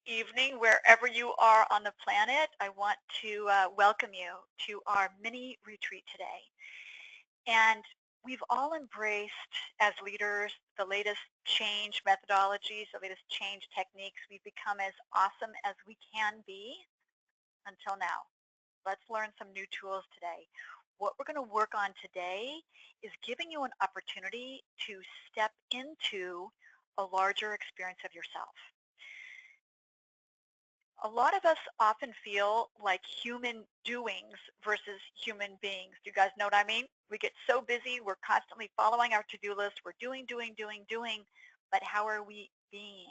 evening, wherever you are on the planet. I want to welcome you to our mini retreat today. And we've all embraced, as leaders, the latest change methodologies, the latest change techniques. We've become as awesome as we can be until now. Let's learn some new tools today. What we're going to work on today is giving you an opportunity to step into a larger experience of yourself. A lot of us often feel like human doings versus human beings. Do you guys know what I mean? We get so busy, we're constantly following our to-do list, we're doing, but how are we being?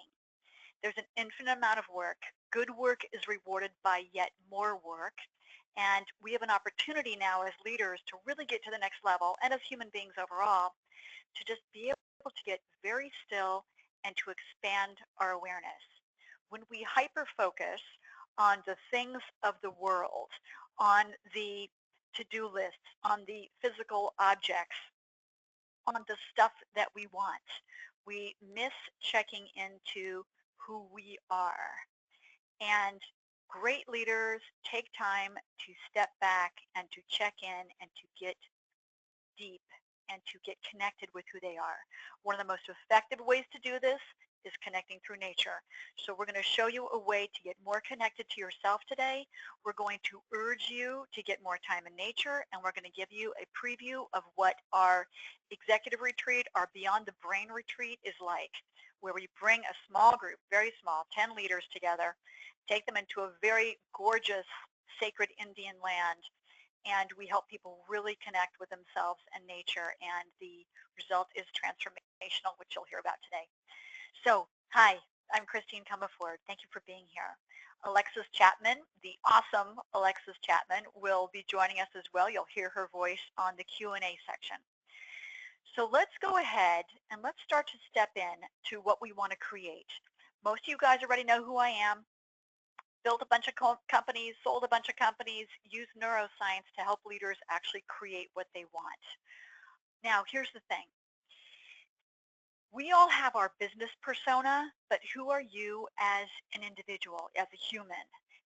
There's an infinite amount of work. Good work is rewarded by yet more work. And we have an opportunity now as leaders to really get to the next level, and as human beings overall, to just be able to get very still and to expand our awareness. When we hyper-focus on the things of the world, on the to-do lists, on the physical objects, on the stuff that we want, we miss checking into who we are. And great leaders take time to step back and to check in and to get deep and to get connected with who they are. One of the most effective ways to do this is connecting through nature. So we're going to show you a way to get more connected to yourself today. We're going to urge you to get more time in nature, and we're going to give you a preview of what our executive retreat, our Beyond the Brain retreat is like, where we bring a small group, very small, 10 leaders together, take them into a very gorgeous, sacred Indian land, and we help people really connect with themselves and nature, and the result is transformational, which you'll hear about today. So, hi, I'm Christine Comaford. Thank you for being here. Alexis Chapman, the awesome Alexis Chapman, will be joining us as well. You'll hear her voice on the Q&A section. So let's go ahead and let's start to step in to what we want to create. Most of you guys already know who I am. Built a bunch of companies, sold a bunch of companies, used neuroscience to help leaders actually create what they want. Now, here's the thing. We all have our business persona, but who are you as an individual, as a human?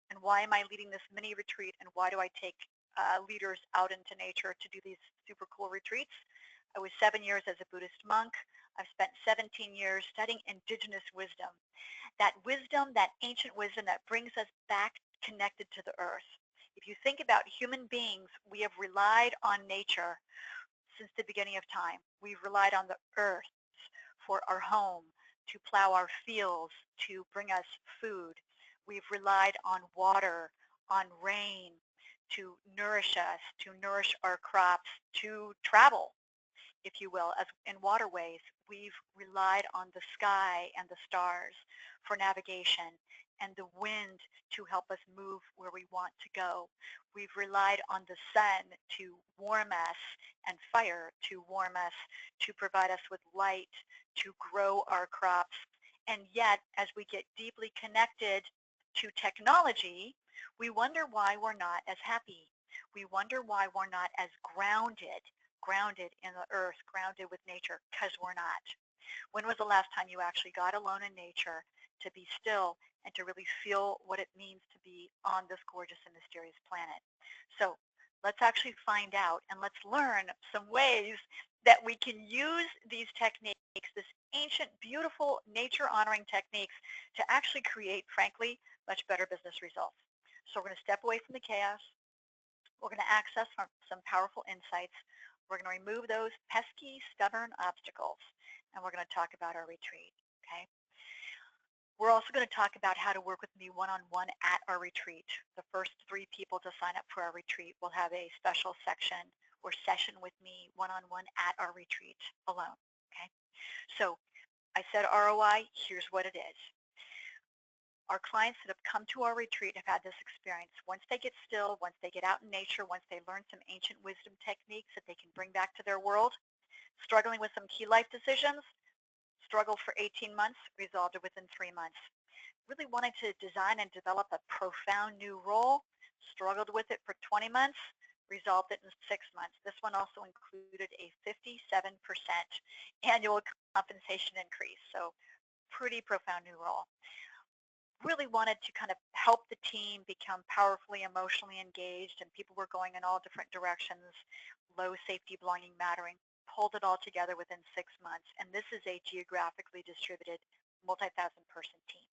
And why am I leading this mini retreat, and why do I take leaders out into nature to do these super cool retreats? I was 7 years as a Buddhist monk. I've spent 17 years studying indigenous wisdom. That wisdom, that ancient wisdom that brings us back connected to the earth. If you think about human beings, we have relied on nature since the beginning of time. We've relied on the earth for our home, to plow our fields, to bring us food. We've relied on water, on rain, to nourish us, to nourish our crops, to travel, if you will, as in waterways. We've relied on the sky and the stars for navigation, and the wind to help us move where we want to go. We've relied on the sun to warm us, and fire to warm us, to provide us with light, to grow our crops. And yet, as we get deeply connected to technology, we wonder why we're not as happy. We wonder why we're not as grounded in the earth, grounded with nature, because we're not. When was the last time you actually got alone in nature to be still and to really feel what it means to be on this gorgeous and mysterious planet? So let's actually find out, and let's learn some ways that we can use these techniques, this ancient, beautiful, nature-honoring techniques, to actually create, frankly, much better business results. So we're going to step away from the chaos. We're going to access some powerful insights. We're going to remove those pesky, stubborn obstacles, and we're going to talk about our retreat, okay? We're also going to talk about how to work with me one-on-one at our retreat. The first 3 people to sign up for our retreat will have a special section or session with me one-on-one at our retreat alone, okay? So I said ROI, here's what it is. Our clients that have come to our retreat have had this experience. Once they get still, once they get out in nature, once they learn some ancient wisdom techniques that they can bring back to their world, struggling with some key life decisions, struggled for 18 months, resolved it within 3 months. Really wanted to design and develop a profound new role, struggled with it for 20 months, resolved it in 6 months. This one also included a 57% annual compensation increase, so pretty profound new role. really wanted to kind of help the team become powerfully emotionally engaged, and people were going in all different directions, low safety, belonging, mattering, pulled it all together within 6 months. And this is a geographically distributed, multi-thousand person team.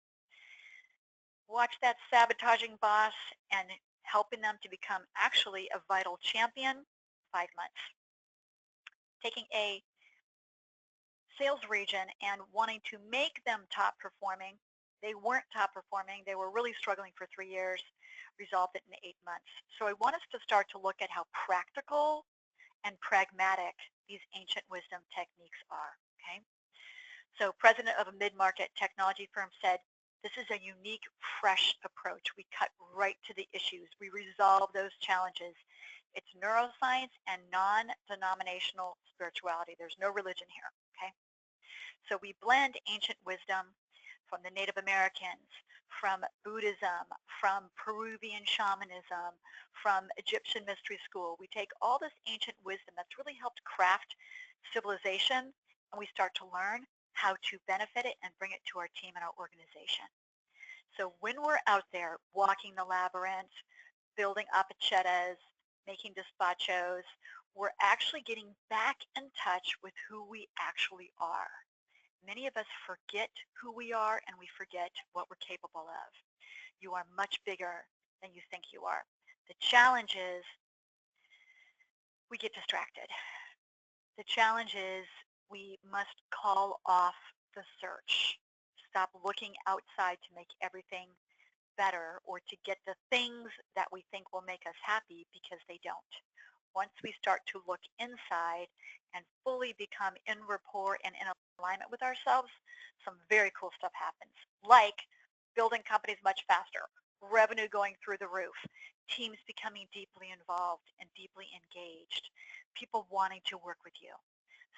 Watch that sabotaging boss and helping them to become actually a vital champion, 5 months. Taking a sales region and wanting to make them top performing. They weren't top performing. They were really struggling for 3 years, resolved it in 8 months. So I want us to start to look at how practical and pragmatic these ancient wisdom techniques are, okay? So president of a mid-market technology firm said, this is a unique, fresh approach. We cut right to the issues. We resolve those challenges. It's neuroscience and non-denominational spirituality. There's no religion here, okay? So we blend ancient wisdom from the Native Americans, from Buddhism, from Peruvian shamanism, from Egyptian mystery school. We take all this ancient wisdom that's really helped craft civilization, and we start to learn how to benefit it and bring it to our team and our organization. So when we're out there walking the labyrinth, building apachetas, making dispachos, we're actually getting back in touch with who we actually are. Many of us forget who we are, and we forget what we're capable of. You are much bigger than you think you are. The challenge is we get distracted. The challenge is we must call off the search. Stop looking outside to make everything better or to get the things that we think will make us happy, because they don't. Once we start to look inside and fully become in rapport and in alignment with ourselves, some very cool stuff happens, like building companies much faster, revenue going through the roof, teams becoming deeply involved and deeply engaged, people wanting to work with you.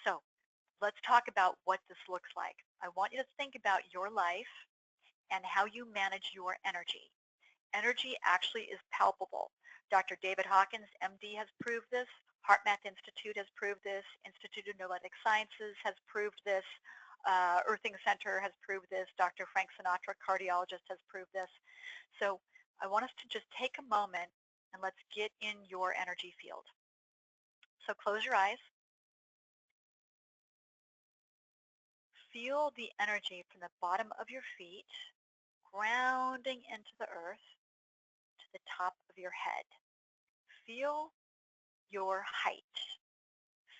So let's talk about what this looks like. I want you to think about your life and how you manage your energy. Energy actually is palpable. Dr. David Hawkins, MD, has proved this. HeartMath Institute has proved this. Institute of Noetic Sciences has proved this. Earthing Center has proved this. Dr. Frank Sinatra, cardiologist, has proved this. So I want us to just take a moment and let's get in your energy field. So close your eyes. Feel the energy from the bottom of your feet grounding into the earth to the top of your head. Feel your height.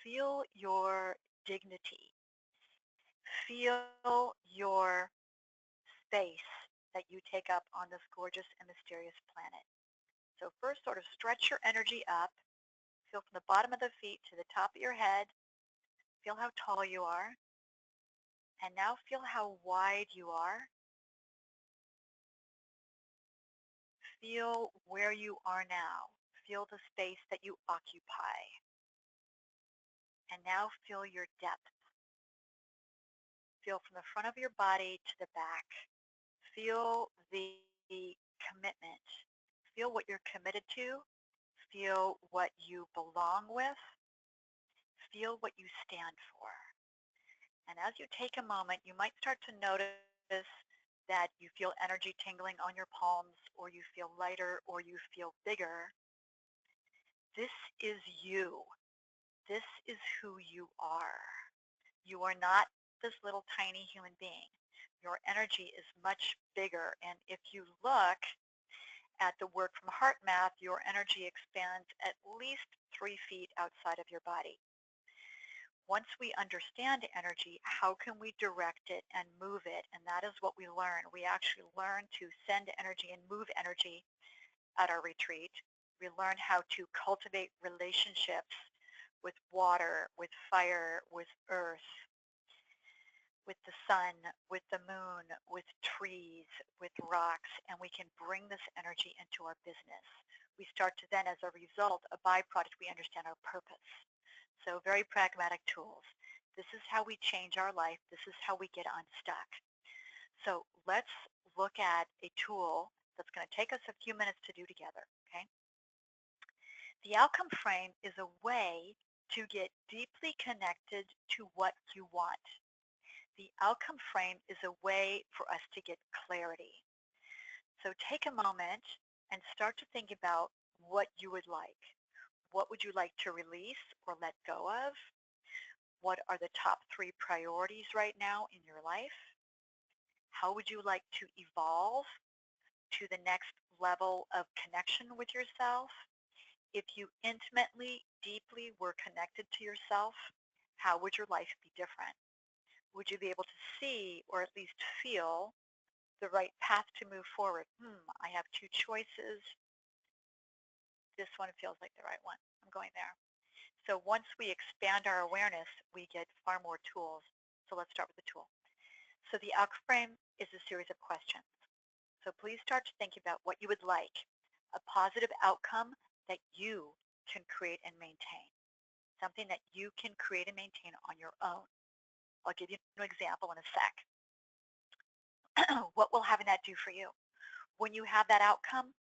Feel your dignity. Feel your space that you take up on this gorgeous and mysterious planet. So first, sort of stretch your energy up. Feel from the bottom of the feet to the top of your head. Feel how tall you are. And now feel how wide you are. Feel where you are now. Feel the space that you occupy. And now feel your depth. Feel from the front of your body to the back. Feel the commitment. Feel what you're committed to. Feel what you belong with. Feel what you stand for. And as you take a moment, you might start to notice that you feel energy tingling on your palms, or you feel lighter, or you feel bigger. This is you. This is who you are. You are not this little tiny human being. Your energy is much bigger. And if you look at the work from HeartMath, your energy expands at least 3 feet outside of your body. Once we understand energy, how can we direct it and move it? And that is what we learn. We actually learn to send energy and move energy at our retreat. We learn how to cultivate relationships with water, with fire, with earth, with the sun, with the moon, with trees, with rocks, and we can bring this energy into our business. We start to then, as a result, a byproduct, we understand our purpose. So very pragmatic tools. This is how we change our life. This is how we get unstuck. So let's look at a tool that's going to take us a few minutes to do together, okay? The outcome frame is a way to get deeply connected to what you want. The outcome frame is a way for us to get clarity. So take a moment and start to think about what you would like. What would you like to release or let go of? What are the top 3 priorities right now in your life? How would you like to evolve to the next level of connection with yourself? If you intimately, deeply were connected to yourself, how would your life be different? Would you be able to see or at least feel the right path to move forward? I have 2 choices. This one feels like the right one. I'm going there. So once we expand our awareness, we get far more tools. So let's start with the tool. So the outcome frame is a series of questions. So please start to think about what you would like, a positive outcome that you can create and maintain, something that you can create and maintain on your own. I'll give you an example in a sec. What will having that do for you? When you have that outcome,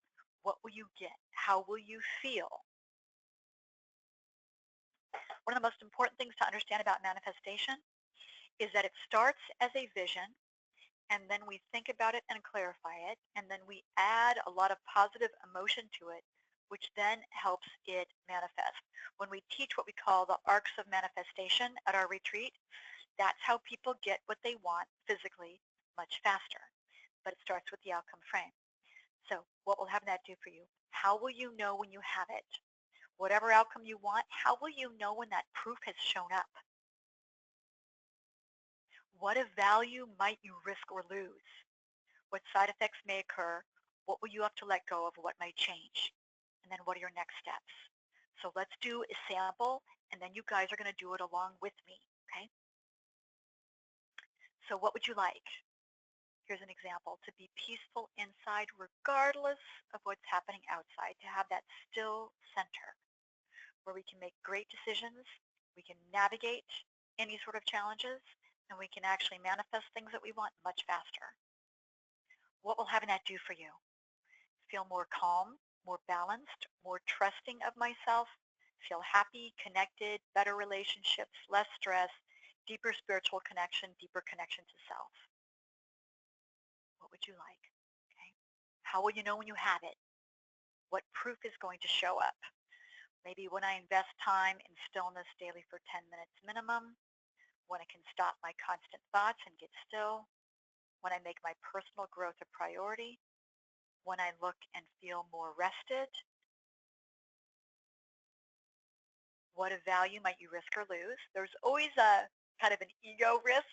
what will you get? How will you feel? One of the most important things to understand about manifestation is that it starts as a vision, and then we think about it and clarify it, and then we add a lot of positive emotion to it, which then helps it manifest. When we teach what we call the arcs of manifestation at our retreat, that's how people get what they want physically much faster. But it starts with the outcome frame. So what will having that do for you? How will you know when you have it? Whatever outcome you want, how will you know when that proof has shown up? What of value might you risk or lose? What side effects may occur? What will you have to let go of? What might change? And then what are your next steps? So let's do a sample, and then you guys are going to do it along with me, okay? So what would you like? Here's an example: to be peaceful inside regardless of what's happening outside, to have that still center where we can make great decisions, we can navigate any sort of challenges, and we can actually manifest things that we want much faster. What will having that do for you? Feel more calm, more balanced, more trusting of myself, feel happy, connected, better relationships, less stress, deeper spiritual connection, deeper connection to self. What would you like? Okay. How will you know when you have it? What proof is going to show up? Maybe when I invest time in stillness daily for 10 minutes minimum, when I can stop my constant thoughts and get still, when I make my personal growth a priority, when I look and feel more rested. What of value might you risk or lose? There's always a kind of an ego risk,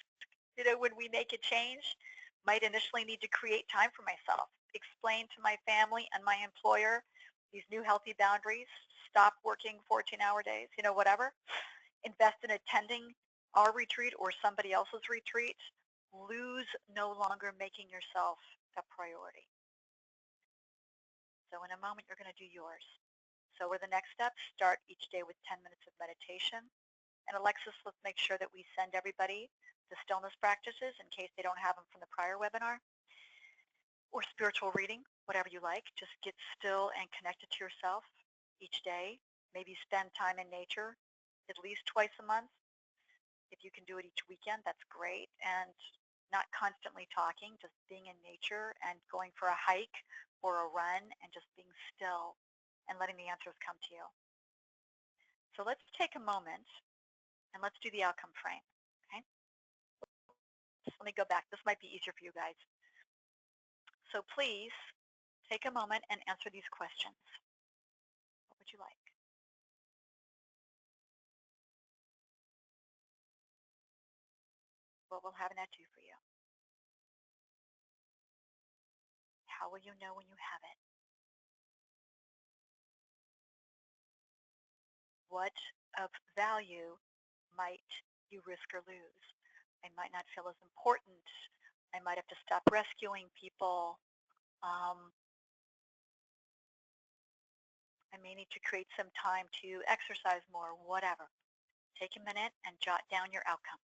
when we make a change. Might initially need to create time for myself, explain to my family and my employer these new healthy boundaries, stop working 14-hour days, whatever. Invest in attending our retreat or somebody else's retreat. Lose no longer making yourself a priority. So in a moment, you're going to do yours. So what are the next steps? Start each day with 10 minutes of meditation. And Alexis, let's make sure that we send everybody the stillness practices in case they don't have them from the prior webinar, or spiritual reading, whatever you like. Just get still and connected to yourself each day. Maybe spend time in nature at least twice a month. If you can do it each weekend, that's great. And not constantly talking, just being in nature and going for a hike or a run and just being still and letting the answers come to you. So let's take a moment and let's do the outcome frame, okay? Let me go back. This might be easier for you guys. So please take a moment and answer these questions. What would you like? What will having that do for you? How will you know when you have it? What of value might you risk or lose? I might not feel as important. I might have to stop rescuing people. I may need to create some time to exercise more, whatever. Take a minute and jot down your outcome.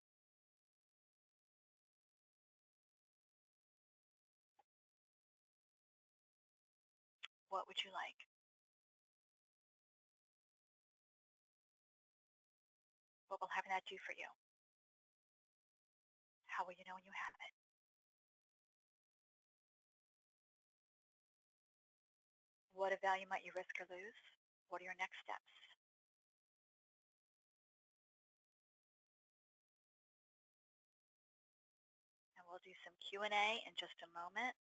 What would you like? What will having that do for you? How will you know when you have it? What of value might you risk or lose? What are your next steps? And we'll do some Q&A in just a moment.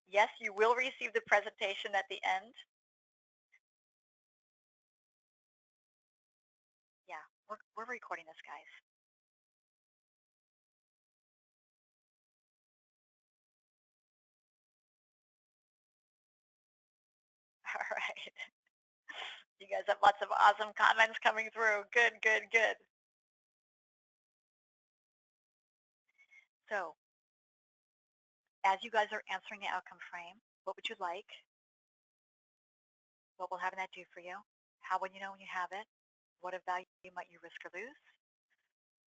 Yes, you will receive the presentation at the end. Yeah, we're recording this, guys. All right. You guys have lots of awesome comments coming through. Good, good, good. So as you guys are answering the outcome frame, what would you like? What will having that do for you? How will you know when you have it? What of value might you risk or lose?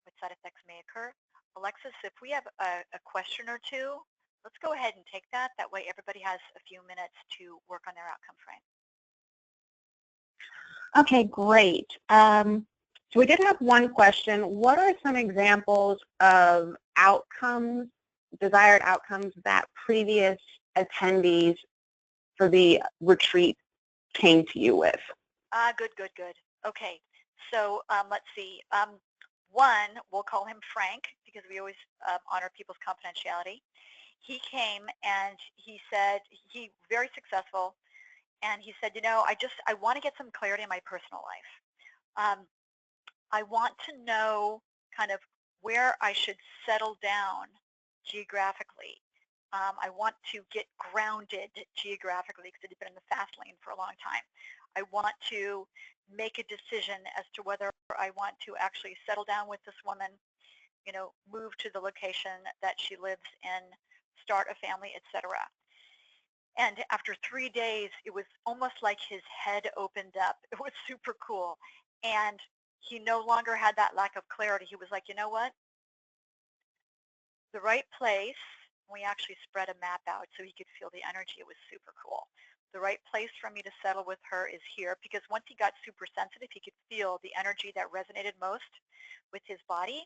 What side effects may occur? Alexis, if we have a question or two, let's go ahead and take that. That way everybody has a few minutes to work on their outcome frame. Okay, great. So we did have one question. What are some examples of outcomes, desired outcomes that previous attendees for the retreat came to you with? Good, good, good. Okay, so let's see. One, we'll call him Frank because we always honor people's confidentiality. He came and he said, very successful, and he said, I want to get some clarity in my personal life. I want to know kind of where I should settle down geographically. I want to get grounded geographically because I've been in the fast lane for a long time. I want to make a decision as to whether I want to actually settle down with this woman, move to the location that she lives in, start a family, etc. And after 3 days, it was almost like his head opened up. It was super cool. And he no longer had that lack of clarity. He was like, you know what? The right place, we actually spread a map out so he could feel the energy. It was super cool. The right place for me to settle with her is here, because once he got super sensitive, he could feel the energy that resonated most with his body.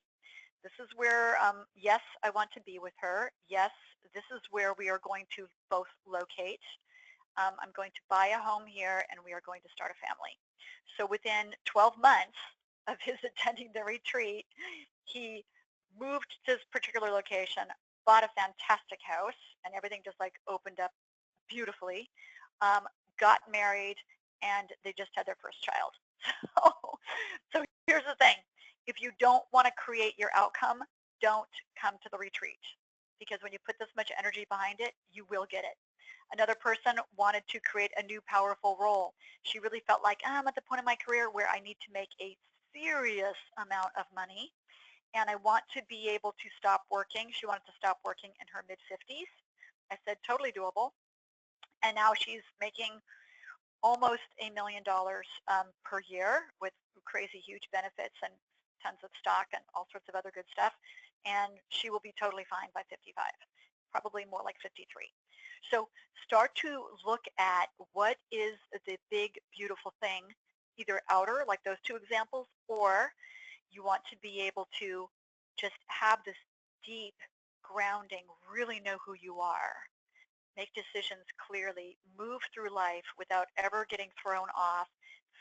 This is where, yes, I want to be with her. Yes, this is where we are going to both locate. I'm going to buy a home here, and we are going to start a family. So within 12 months of his attending the retreat, he moved to this particular location, bought a fantastic house, and everything just like opened up beautifully, got married, and they just had their first child. So here's the thing. If you don't want to create your outcome, don't come to the retreat, because when you put this much energy behind it, you will get it. Another person wanted to create a new powerful role. She really felt like, I'm at the point in my career where I need to make a serious amount of money, and I want to be able to stop working. She wanted to stop working in her mid-50s. I said, totally doable. And now she's making almost $1 million per year with crazy huge benefits and tons of stock and all sorts of other good stuff. And she will be totally fine by 55, probably more like 53. So start to look at what is the big, beautiful thing, either outer, like those two examples, or you want to be able to just have this deep grounding, really know who you are, make decisions clearly, move through life without ever getting thrown off,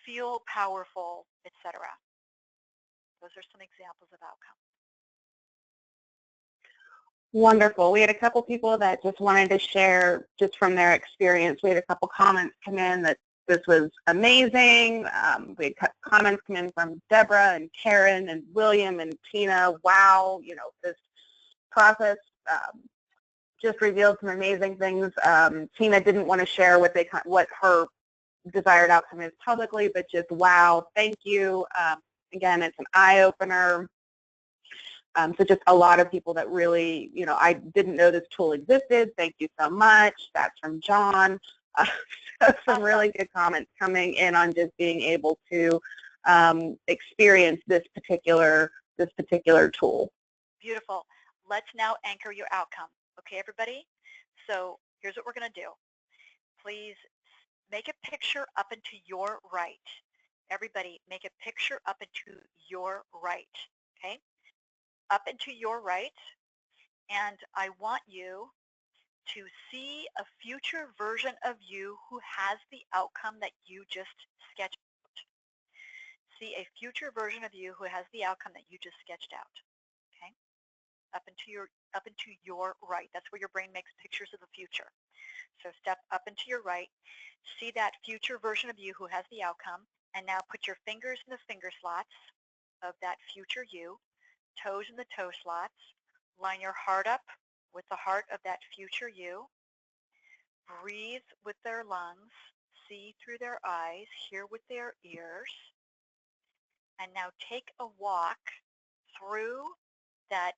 feel powerful, etc. Those are some examples of outcomes. Wonderful. We had a couple people that just wanted to share just from their experience. We had a couple comments come in that this was amazing. We had comments come in from Deborah and Karen and William and Tina. Wow, this process just revealed some amazing things. Tina didn't want to share what her desired outcome is publicly, but just wow, thank you. Again, it's an eye-opener. So just a lot of people that really, I didn't know this tool existed. Thank you so much. That's from John. So some really good comments coming in on just being able to experience this particular tool. Beautiful. Let's now anchor your outcome. Okay, everybody? So here's what we're going to do. Please make a picture up and to your right. Everybody, make a picture up and to your right. Okay? Up and to your right. And I want you to see a future version of you who has the outcome that you just sketched out. See a future version of you who has the outcome that you just sketched out. Okay? Up into your right. That's where your brain makes pictures of the future. So step up into your right, see that future version of you who has the outcome, and now put your fingers in the finger slots of that future you, toes in the toe slots, line your heart up with the heart of that future you, breathe with their lungs, see through their eyes, hear with their ears, and now take a walk through that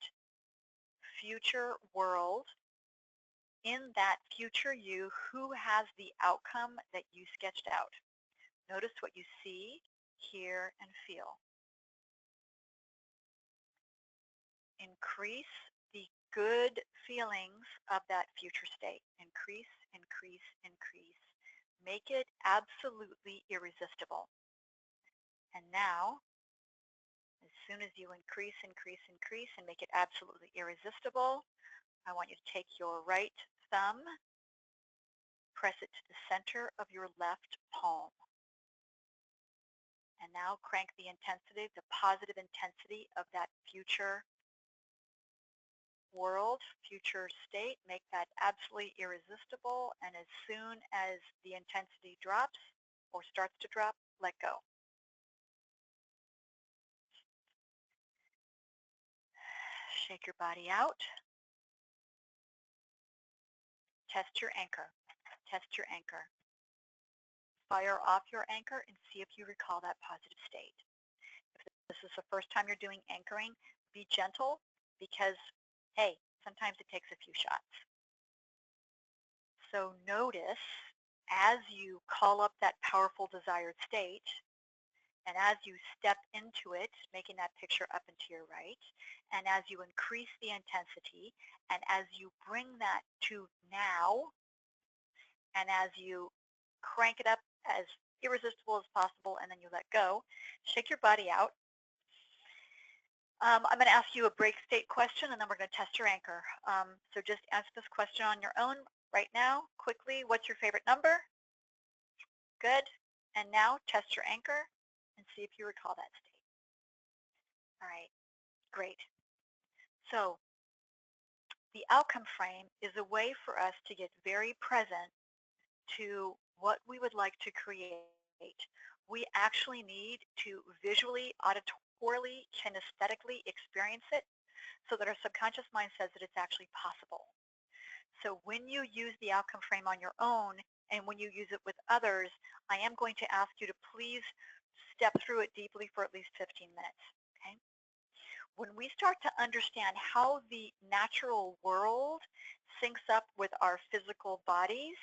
future world in that future you who has the outcome that you sketched out. Notice what you see, hear, and feel. Increase the good feelings of that future state. Increase, increase, increase. Make it absolutely irresistible. And now, as soon as you increase, increase, increase, and make it absolutely irresistible, I want you to take your right thumb, press it to the center of your left palm. And now crank the intensity, the positive intensity of that future world, future state. Make that absolutely irresistible. And as soon as the intensity drops or starts to drop, let go. Shake your body out. Test your anchor. Test your anchor. Fire off your anchor and see if you recall that positive state. If this is the first time you're doing anchoring, be gentle because, hey, sometimes it takes a few shots. So notice as you call up that powerful desired state, and as you step into it, making that picture up and to your right, and as you increase the intensity, and as you bring that to now, and as you crank it up as irresistible as possible, and then you let go, shake your body out. I'm going to ask you a break state question, and then we're going to test your anchor. So just answer this question on your own right now, quickly. What's your favorite number? Good. And now test your anchor and see if you recall that state. All right, great. So the outcome frame is a way for us to get very present to what we would like to create. We actually need to visually, auditorily, kinesthetically experience it so that our subconscious mind says that it's actually possible. So when you use the outcome frame on your own and when you use it with others, I am going to ask you to please step through it deeply for at least 15 minutes. Okay? When we start to understand how the natural world syncs up with our physical bodies,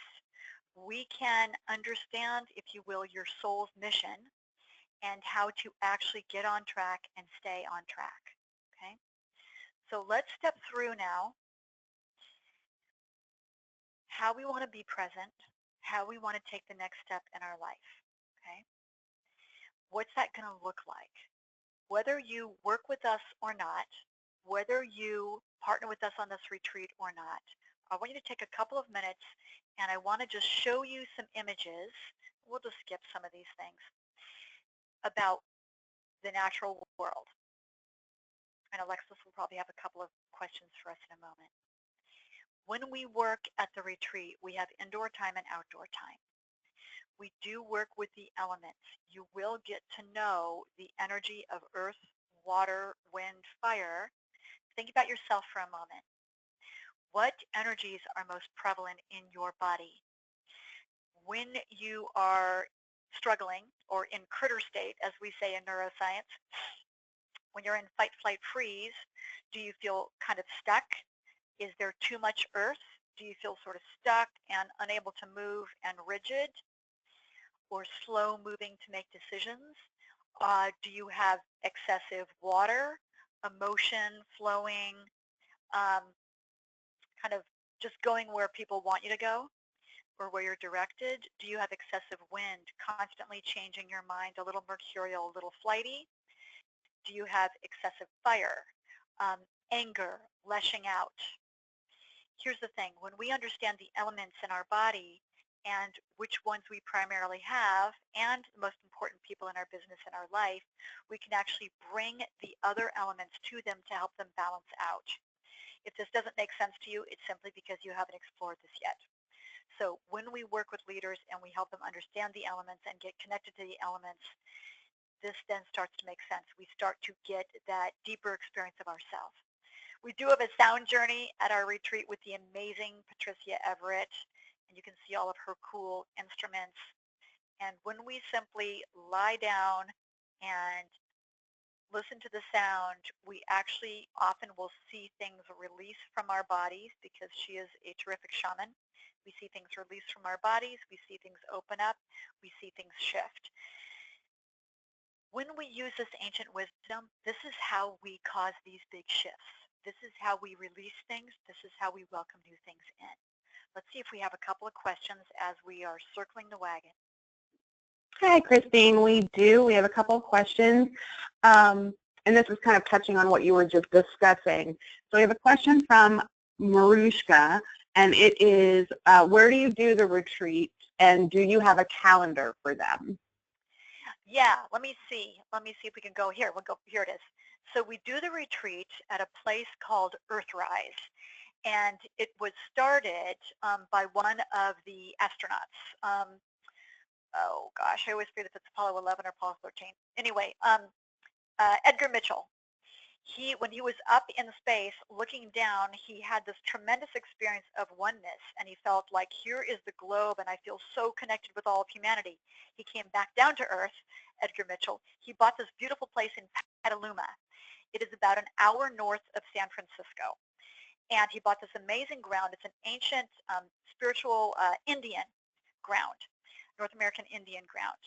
we can understand, if you will, your soul's mission and how to actually get on track and stay on track. Okay? So let's step through now how we want to be present, how we want to take the next step in our life. Okay? What's that going to look like? Whether you work with us or not, whether you partner with us on this retreat or not, I want you to take a couple of minutes and I want to just show you some images. We'll just skip some of these things about the natural world. And Alexis will probably have a couple of questions for us in a moment. When we work at the retreat, we have indoor time and outdoor time. We do work with the elements. You will get to know the energy of earth, water, wind, fire. Think about yourself for a moment. What energies are most prevalent in your body? When you are struggling or in critter state, as we say in neuroscience, when you're in fight, flight, freeze, do you feel kind of stuck? Is there too much earth? Do you feel sort of stuck and unable to move and rigid or slow moving to make decisions? Do you have excessive water, emotion flowing, kind of just going where people want you to go or where you're directed? Do you have excessive wind, constantly changing your mind, a little mercurial, a little flighty? Do you have excessive fire, anger, lashing out? Here's the thing. When we understand the elements in our body and which ones we primarily have and the most important people in our business and our life, we can actually bring the other elements to them to help them balance out. If this doesn't make sense to you, it's simply because you haven't explored this yet. So when we work with leaders and we help them understand the elements and get connected to the elements, this then starts to make sense. We start to get that deeper experience of ourselves. We do have a sound journey at our retreat with the amazing Patricia Everett, and you can see all of her cool instruments. And when we simply lie down and listen to the sound, we actually often will see things release from our bodies because she is a terrific shaman. We see things release from our bodies. We see things open up. We see things shift. When we use this ancient wisdom, this is how we cause these big shifts. This is how we release things. This is how we welcome new things in. Let's see if we have a couple of questions as we are circling the wagon. Hi, Christine. We do. We have a couple of questions. And this is kind of touching on what you were just discussing. So we have a question from Marushka, and it is, where do you do the retreat, and do you have a calendar for them? Yeah, let me see. Let me see if we can go here. We'll go, here it is. So we do the retreat at a place called Earthrise, and it was started by one of the astronauts. Oh gosh, I always forget if it's Apollo 11 or Apollo 13. Anyway, Edgar Mitchell. When he was up in space looking down, he had this tremendous experience of oneness, and he felt like, here is the globe, and I feel so connected with all of humanity. He came back down to Earth, Edgar Mitchell. He bought this beautiful place in Petaluma. It is about an hour north of San Francisco. And he bought this amazing ground. It's an ancient spiritual Indian ground, North American Indian ground.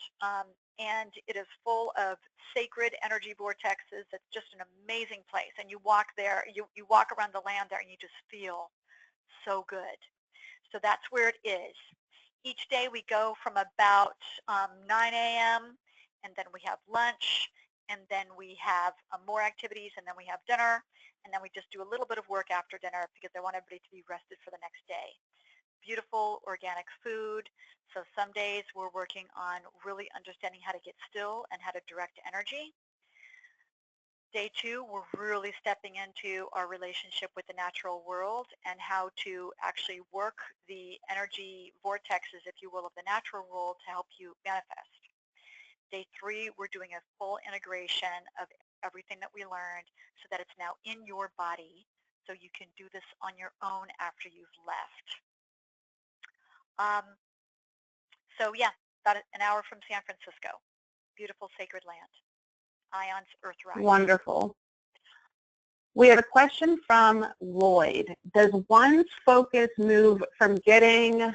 And it is full of sacred energy vortexes. It's just an amazing place. And you walk there, you walk around the land there, and you just feel so good. So that's where it is. Each day we go from about 9 a.m., and then we have lunch, and then we have more activities, and then we have dinner, and then we just do a little bit of work after dinner because I want everybody to be rested for the next day. Beautiful organic food. So some days we're working on really understanding how to get still and how to direct energy. Day 2, we're really stepping into our relationship with the natural world and how to actually work the energy vortexes, if you will, of the natural world to help you manifest. Day 3, we're doing a full integration of everything that we learned so that it's now in your body so you can do this on your own after you've left. So yeah, about an hour from San Francisco. Beautiful sacred land. Ions, Earthrise. Wonderful. We have a question from Lloyd. Does one's focus move from getting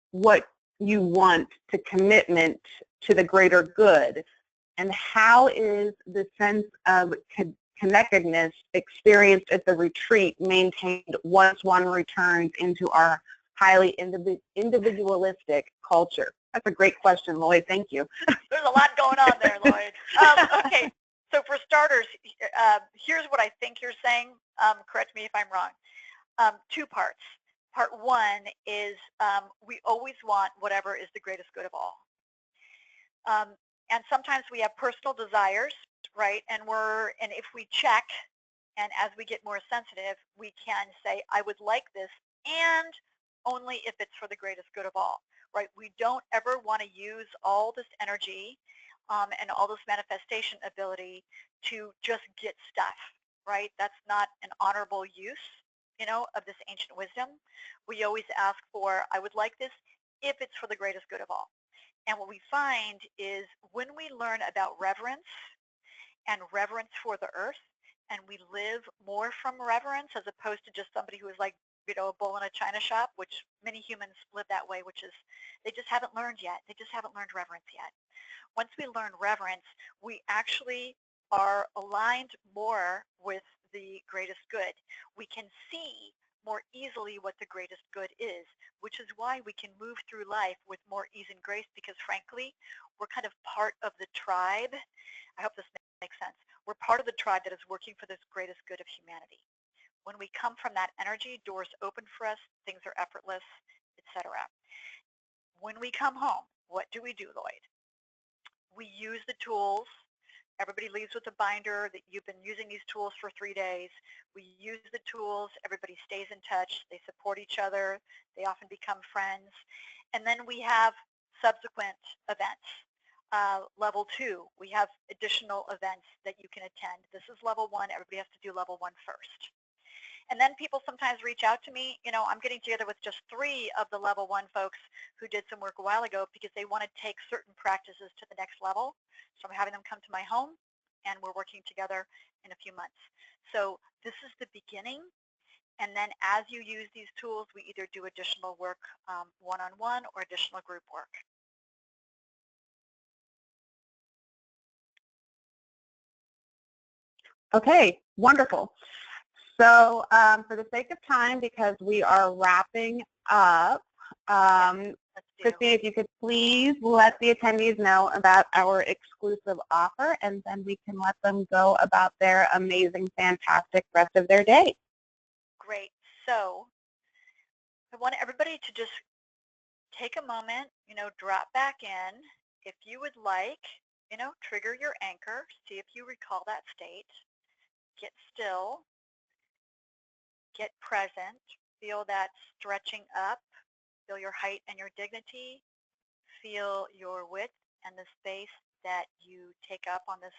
what you want to commitment to the greater good? And how is the sense of connectedness experienced at the retreat maintained once one returns into our highly individualistic culture? That's a great question, Lloyd. Thank you. There's a lot going on there, Lloyd. Okay, so for starters, here's what I think you're saying. Correct me if I'm wrong. 2 parts. Part 1 is we always want whatever is the greatest good of all. And sometimes we have personal desires, right? And if we check, and as we get more sensitive, we can say, I would like this, and only if it's for the greatest good of all, right? We don't ever want to use all this energy and all this manifestation ability to just get stuff, right? That's not an honorable use, of this ancient wisdom. We always ask for, I would like this if it's for the greatest good of all. And what we find is when we learn about reverence and reverence for the earth, and we live more from reverence as opposed to just somebody who is like, a bull in a china shop, which many humans live that way, which is they just haven't learned yet. They just haven't learned reverence yet. Once we learn reverence, we actually are aligned more with the greatest good. We can see more easily what the greatest good is, which is why we can move through life with more ease and grace because, frankly, we're kind of part of the tribe. I hope this makes sense. We're part of the tribe that is working for this greatest good of humanity. When we come from that energy, doors open for us, things are effortless, etc. When we come home, what do, Lloyd? We use the tools. Everybody leaves with a binder that you've been using these tools for 3 days. We use the tools. Everybody stays in touch. They support each other. They often become friends. And then we have subsequent events. Level 2, we have additional events that you can attend. This is level 1. Everybody has to do level 1 first. And then people sometimes reach out to me. I'm getting together with just 3 of the level 1 folks who did some work a while ago because they want to take certain practices to the next level. So I'm having them come to my home, and we're working together in a few months. So this is the beginning. And then as you use these tools, we either do additional work one-on-one or additional group work. Okay, wonderful. So for the sake of time, because we are wrapping up, Christine, if you could please let the attendees know about our exclusive offer, and then we can let them go about their amazing, fantastic rest of their day. Great. So I want everybody to just take a moment, drop back in. If you would like, trigger your anchor. See if you recall that state. Get still. Get present. Feel that stretching up. Feel your height and your dignity. Feel your width and the space that you take up on this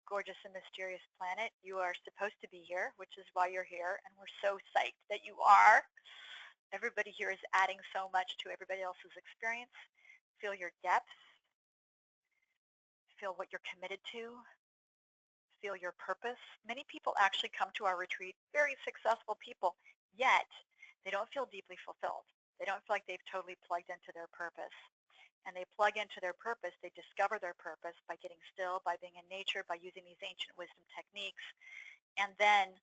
gorgeous and mysterious planet. You are supposed to be here, which is why you're here, and we're so psyched that you are. Everybody here is adding so much to everybody else's experience. Feel your depth. Feel what you're committed to. Feel your purpose. Many people actually come to our retreat, very successful people, yet they don't feel deeply fulfilled. They don't feel like they've totally plugged into their purpose. And they plug into their purpose, they discover their purpose by getting still, by being in nature, by using these ancient wisdom techniques. And then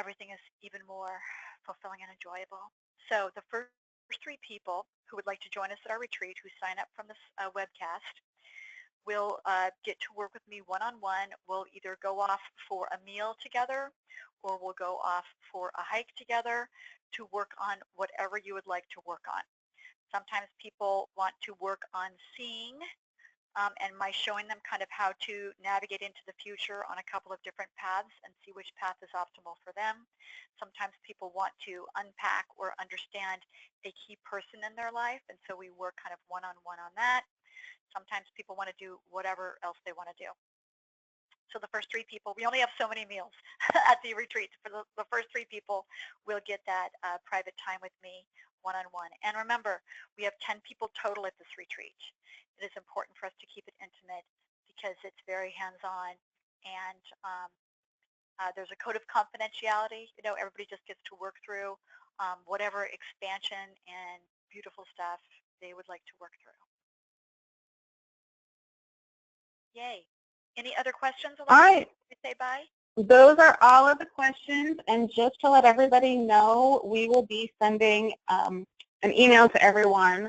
everything is even more fulfilling and enjoyable. So the first 3 people who would like to join us at our retreat, who sign up from this webcast, will get to work with me one-on-one. We'll either go off for a meal together, or we'll go off for a hike together to work on whatever you would like to work on. Sometimes people want to work on seeing and my showing them kind of how to navigate into the future on a couple of different paths and see which path is optimal for them. Sometimes people want to unpack or understand a key person in their life, and so we work kind of one-on-one on that. Sometimes people want to do whatever else they want to do. So the first 3 people, we only have so many meals at the retreat. For the first 3 people will get that private time with me one-on-one. And remember, we have 10 people total at this retreat. It is important for us to keep it intimate because it's very hands-on, and there's a code of confidentiality. Everybody just gets to work through whatever expansion and beautiful stuff they would like to work through. Yay. Any other questions? All right. Say bye. Those are all of the questions, and just to let everybody know, we will be sending an email to everyone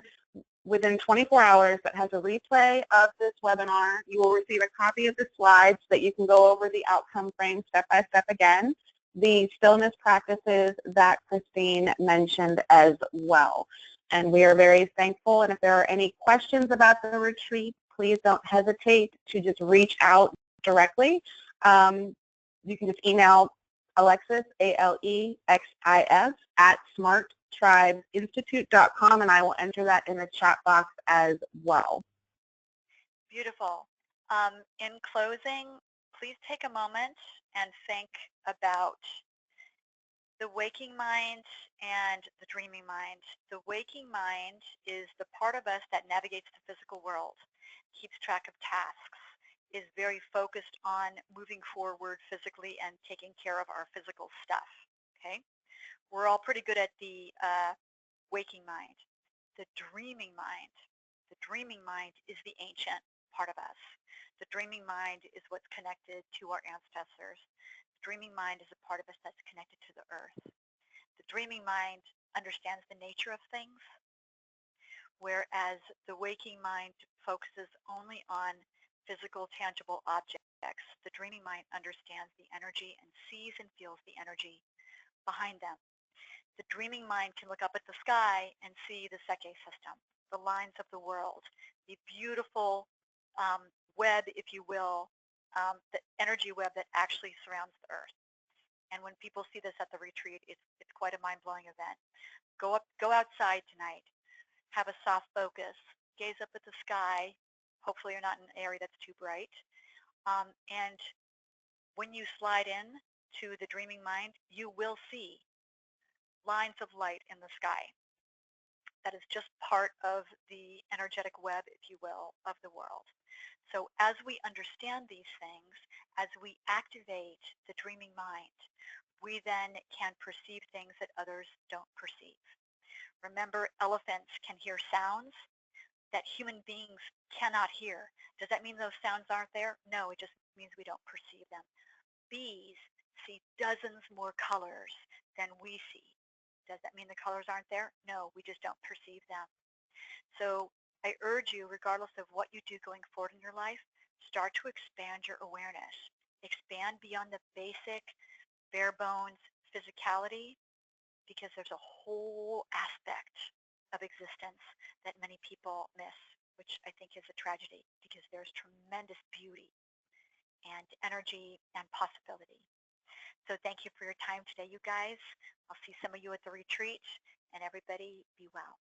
within 24 hours that has a replay of this webinar. You will receive a copy of the slides that you can go over the outcome frame step by step again, the stillness practices that Christine mentioned as well. And we are very thankful, and if there are any questions about the retreat, please don't hesitate to just reach out directly. You can just email Alexis, ALEXIS, @smarttribeinstitute.com, and I will enter that in the chat box as well. Beautiful. In closing, please take a moment and think about the waking mind and the dreaming mind. The waking mind is the part of us that navigates the physical world, keeps track of tasks, is very focused on moving forward physically and taking care of our physical stuff, okay? We're all pretty good at the waking mind. The dreaming mind is the ancient part of us. The dreaming mind is what's connected to our ancestors. The dreaming mind is a part of us that's connected to the earth. The dreaming mind understands the nature of things, whereas the waking mind focuses only on physical, tangible objects. The dreaming mind understands the energy and sees and feels the energy behind them. The dreaming mind can look up at the sky and see the Seke system, the lines of the world, the beautiful web, if you will, the energy web that actually surrounds the earth. And when people see this at the retreat, it's quite a mind-blowing event. Go outside tonight, have a soft focus, gaze up at the sky. Hopefully you're not in an area that's too bright. And when you slide in to the dreaming mind, you will see lines of light in the sky. That is just part of the energetic web, if you will, of the world. So as we understand these things, as we activate the dreaming mind, we then can perceive things that others don't perceive. Remember, elephants can hear sounds that human beings cannot hear. Does that mean those sounds aren't there? No, it just means we don't perceive them. Bees see dozens more colors than we see. Does that mean the colors aren't there? No, we just don't perceive them. So I urge you, regardless of what you do going forward in your life, start to expand your awareness. Expand beyond the basic, bare bones physicality, because there's a whole aspect of existence that many people miss, which I think is a tragedy, because there's tremendous beauty and energy and possibility. So thank you for your time today, you guys. I'll see some of you at the retreat, and everybody be well.